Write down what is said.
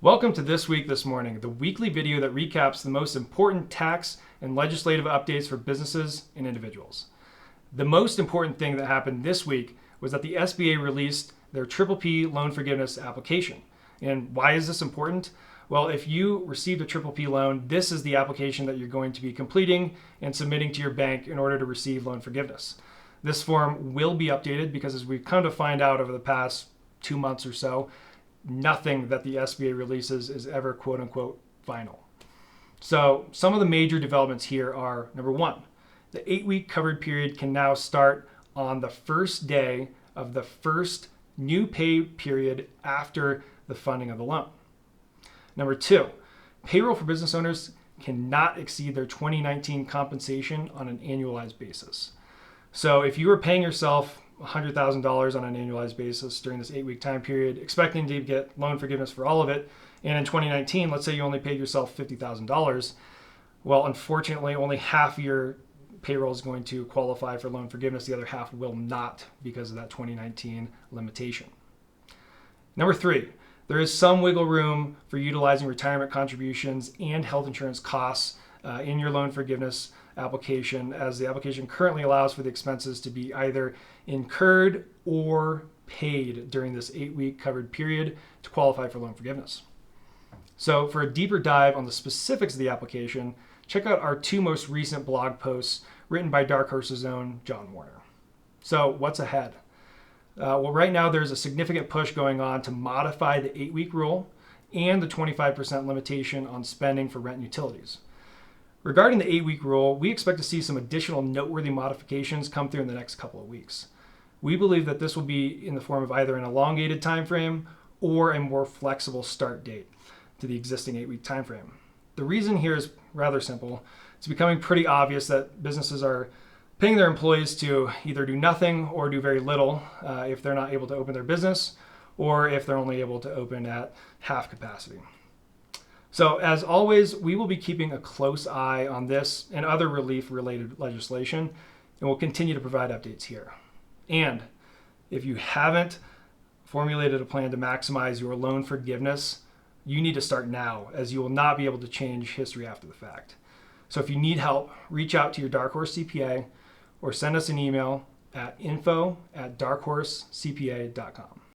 Welcome to This Week This Morning, the weekly video that recaps the most important tax and legislative updates for businesses and individuals. The most important thing that happened this week was that the SBA released their PPP loan forgiveness application. And why is this important? Well, if you received a PPP loan, this is the application that you're going to be completing and submitting to your bank in order to receive loan forgiveness. This form will be updated because, as we've come to find out over the past 2 months or so, nothing that the SBA releases is ever quote unquote final. So some of the major developments here are, number one, the 8-week covered period can now start on the first day of the first new pay period after the funding of the loan. Number two, payroll for business owners cannot exceed their 2019 compensation on an annualized basis. So if you were paying yourself $100,000 on an annualized basis during this 8-week time period, expecting to get loan forgiveness for all of it, and in 2019, let's say you only paid yourself $50,000, well, unfortunately, only half your payroll is going to qualify for loan forgiveness. The other half will not because of that 2019 limitation. Number three, there is some wiggle room for utilizing retirement contributions and health insurance costs in your loan forgiveness application, as the application currently allows for the expenses to be either incurred or paid during this 8-week covered period to qualify for loan forgiveness. So for a deeper dive on the specifics of the application, check out our 2 most recent blog posts written by Dark Horse's own John Warner. So what's ahead? Well, right now there's a significant push going on to modify the 8-week rule and the 25% limitation on spending for rent and utilities. Regarding the 8-week rule, we expect to see some additional noteworthy modifications come through in the next couple of weeks. We believe that this will be in the form of either an elongated time frame or a more flexible start date to the existing 8-week time frame. The reason here is rather simple. It's becoming pretty obvious that businesses are paying their employees to either do nothing or do very little if they're not able to open their business, or if they're only able to open at half capacity. So as always, we will be keeping a close eye on this and other relief-related legislation, and we'll continue to provide updates here. And if you haven't formulated a plan to maximize your loan forgiveness, you need to start now, as you will not be able to change history after the fact. So if you need help, reach out to your Dark Horse CPA or send us an email at info@darkhorsecpa.com.